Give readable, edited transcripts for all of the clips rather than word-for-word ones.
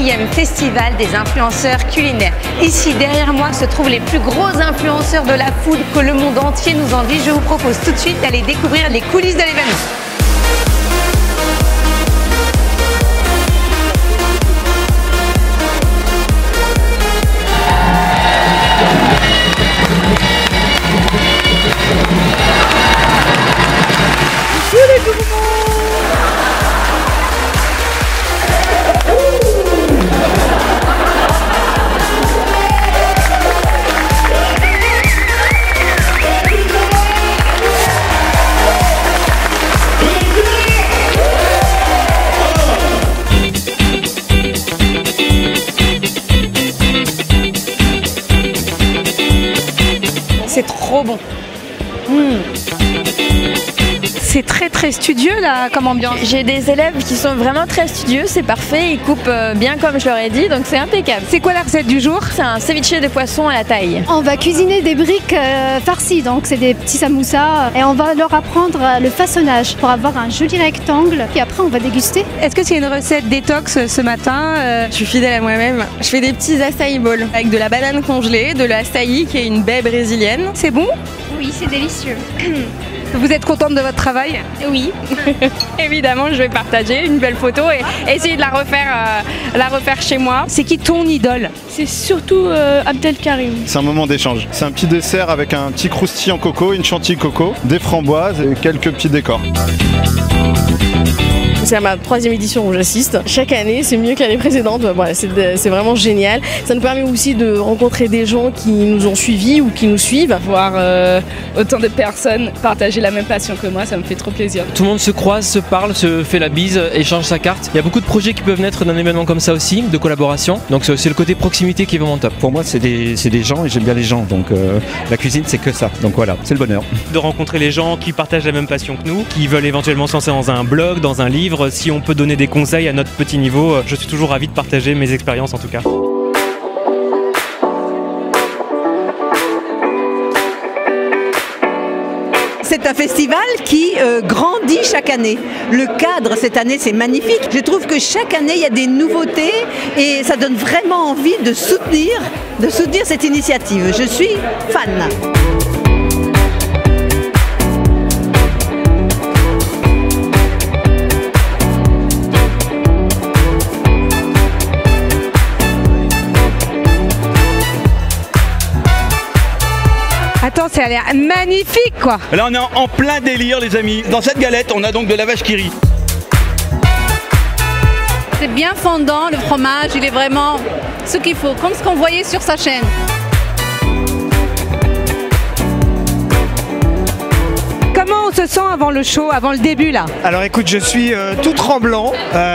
4e festival des influenceurs culinaires. Ici, derrière moi, se trouvent les plus gros influenceurs de la food que le monde entier nous envie. Je vous propose tout de suite d'aller découvrir les coulisses de l'événement. C'est trop bon. C'est très studieux là comme ambiance. J'ai des élèves qui sont vraiment très studieux, c'est parfait, ils coupent bien comme je leur ai dit, donc c'est impeccable. C'est quoi la recette du jour? C'est un ceviche de poisson à la taille. On va cuisiner des briques farcies, donc c'est des petits samoussas, et on va leur apprendre le façonnage pour avoir un joli rectangle, et après on va déguster. Est-ce que c'est une recette détox ce matin? Je suis fidèle à moi-même. Je fais des petits açaï bowls avec de la banane congelée, de l'açaï qui est une baie brésilienne. C'est bon? Oui, c'est délicieux. Vous êtes contente de votre travail? Oui. Évidemment, je vais partager une belle photo et essayer de la refaire chez moi. C'est qui ton idole? C'est surtout Abdelkarim. C'est un moment d'échange. C'est un petit dessert avec un petit croustillant coco, une chantilly coco, des framboises et quelques petits décors. C'est ma 3e édition où j'assiste. Chaque année, c'est mieux que l'année précédente. Voilà, c'est vraiment génial. Ça nous permet aussi de rencontrer des gens qui nous ont suivis ou qui nous suivent. Voir autant de personnes partager la même passion que moi, ça me fait trop plaisir. Tout le monde se croise, se parle, se fait la bise, échange sa carte. Il y a beaucoup de projets qui peuvent naître d'un événement comme ça aussi, de collaboration. Donc c'est le côté proximité qui est vraiment top. Pour moi, c'est des gens et j'aime bien les gens. Donc la cuisine, c'est que ça. Donc voilà, c'est le bonheur. De rencontrer les gens qui partagent la même passion que nous, qui veulent éventuellement se lancer dans un blog, dans un livre. Si on peut donner des conseils à notre petit niveau, je suis toujours ravi de partager mes expériences en tout cas. C'est un festival qui grandit chaque année. Le cadre cette année, c'est magnifique. Je trouve que chaque année, il y a des nouveautés et ça donne vraiment envie de soutenir cette initiative. Je suis fan. Attends, ça a l'air magnifique quoi. Là on est en plein délire les amis. Dans cette galette on a donc de la vache qui rit. C'est bien fondant, le fromage il est vraiment ce qu'il faut, comme ce qu'on voyait sur sa chaîne. Comment on se sent avant le show, avant le début là? Alors écoute, je suis tout tremblant,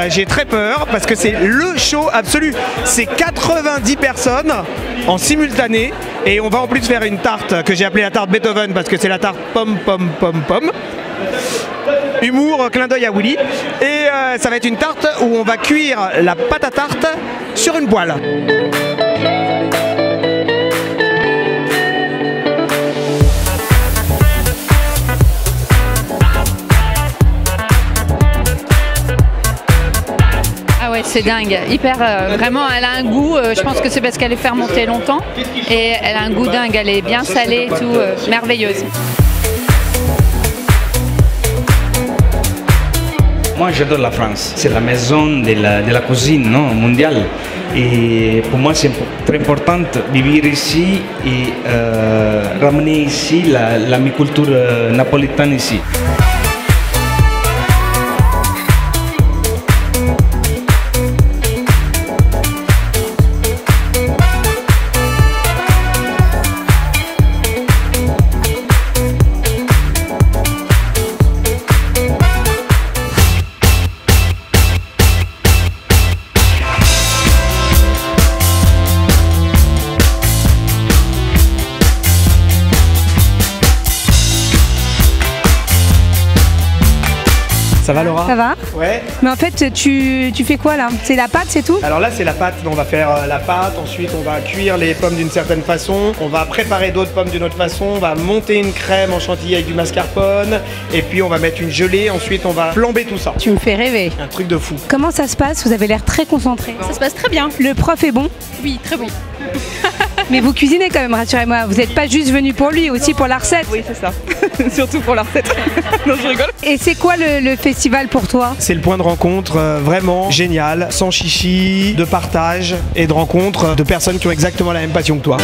j'ai très peur parce que c'est le show absolu. C'est 90 personnes en simultané et on va en plus faire une tarte que j'ai appelée la tarte Beethoven parce que c'est la tarte pomme. Humour, clin d'œil à Willy. Et ça va être une tarte où on va cuire la pâte à tarte sur une poêle. Ouais, c'est dingue, hyper, vraiment elle a un goût, je pense que c'est parce qu'elle est fermentée longtemps et elle a un goût dingue, elle est bien salée et tout, merveilleuse. Moi j'adore la France, c'est la maison de la cuisine mondiale et pour moi c'est très important de vivre ici et ramener ici la culture napolitaine ici. Ça va Laura? Ça va? Ouais. Mais en fait, tu fais quoi là? C'est la pâte, c'est tout? Alors là c'est la pâte, on va faire la pâte, ensuite on va cuire les pommes d'une certaine façon, on va préparer d'autres pommes d'une autre façon, on va monter une crème en chantilly avec du mascarpone, et puis on va mettre une gelée, ensuite on va flamber tout ça. Tu me fais rêver. Un truc de fou. Comment ça se passe? Vous avez l'air très concentré. Ça se passe très bien. Le prof est bon? Oui, très bon. Mais vous cuisinez quand même, rassurez-moi. Vous n'êtes pas juste venu pour lui, aussi pour la recette. Oui, c'est ça. Surtout pour la recette. Non, je rigole. Et c'est quoi le festival pour toi? C'est le point de rencontre vraiment génial, sans chichi, de partage et de rencontre de personnes qui ont exactement la même passion que toi.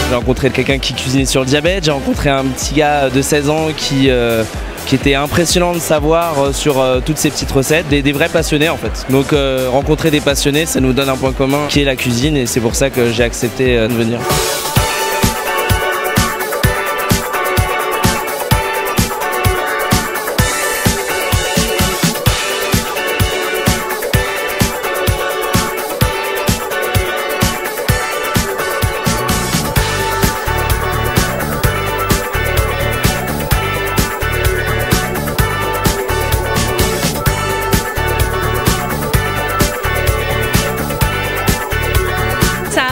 J'ai rencontré quelqu'un qui cuisinait sur le diabète, j'ai rencontré un petit gars de 16 ans qui était impressionnant de savoir sur toutes ces petites recettes, des vrais passionnés en fait. Donc rencontrer des passionnés, ça nous donne un point commun qui est la cuisine, et c'est pour ça que j'ai accepté de venir.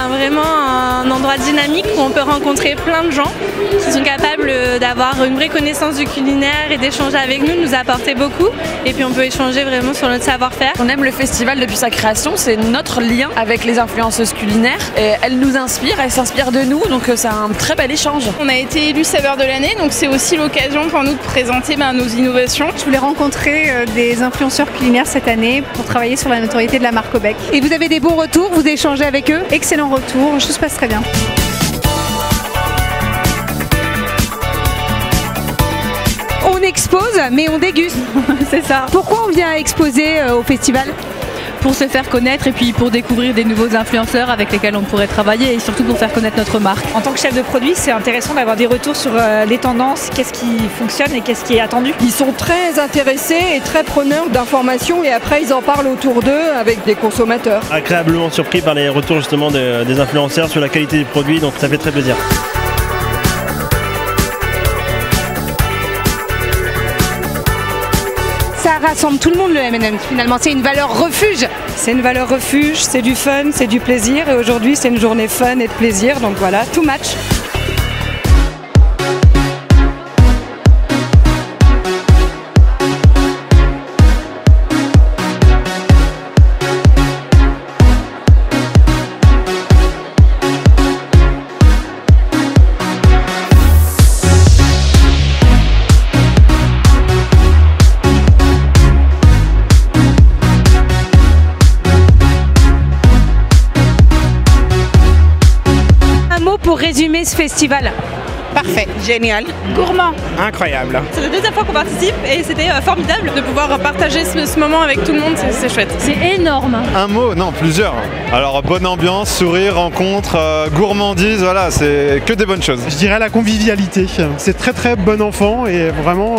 Vraiment un endroit dynamique où on peut rencontrer plein de gens qui sont capables d'avoir une vraie connaissance du culinaire et d'échanger avec nous, nous apporter beaucoup, et puis on peut échanger vraiment sur notre savoir-faire. On aime le festival depuis sa création, c'est notre lien avec les influenceuses culinaires, et elles nous inspirent, elles s'inspirent de nous, donc c'est un très bel échange. On a été élus saveurs de l'année, donc c'est aussi l'occasion pour nous de présenter nos innovations. Je voulais rencontrer des influenceurs culinaires cette année pour travailler sur la notoriété de la marque Obec. Et vous avez des bons retours? Vous échangez avec eux? Excellent retour, tout se passe très bien. On expose, mais on déguste. C'est ça. Pourquoi on vient exposer au festival? Pour se faire connaître et puis pour découvrir des nouveaux influenceurs avec lesquels on pourrait travailler, et surtout pour faire connaître notre marque. En tant que chef de produit, c'est intéressant d'avoir des retours sur les tendances, qu'est-ce qui fonctionne et qu'est-ce qui est attendu. Ils sont très intéressés et très preneurs d'informations, et après ils en parlent autour d'eux avec des consommateurs. Agréablement surpris par les retours justement des influenceurs sur la qualité des produits, donc ça fait très plaisir. Ça rassemble tout le monde, le M&M's, finalement. C'est une valeur refuge. C'est une valeur refuge, c'est du fun, c'est du plaisir. Et aujourd'hui, c'est une journée fun et de plaisir. Donc voilà, tout match. Pour résumer ce festival? Parfait, génial. Gourmand. Incroyable. C'est la deuxième fois qu'on participe et c'était formidable de pouvoir partager ce moment avec tout le monde, c'est chouette. C'est énorme. Un mot, non, plusieurs. Alors bonne ambiance, sourire, rencontre, gourmandise, voilà, c'est que des bonnes choses. Je dirais la convivialité. C'est très bon enfant et vraiment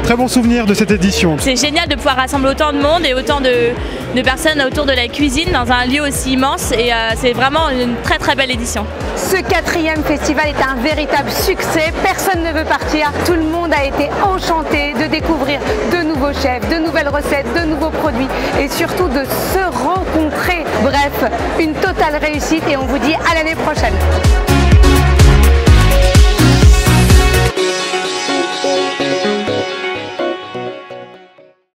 très bon souvenir de cette édition. C'est génial de pouvoir rassembler autant de monde et autant de personnes autour de la cuisine dans un lieu aussi immense, et c'est vraiment une très belle édition. Ce 4e festival est un véritable succès, personne ne veut partir, tout le monde a été enchanté de découvrir de nouveaux chefs, de nouvelles recettes, de nouveaux produits et surtout de se rencontrer. Bref, une totale réussite, et on vous dit à l'année prochaine.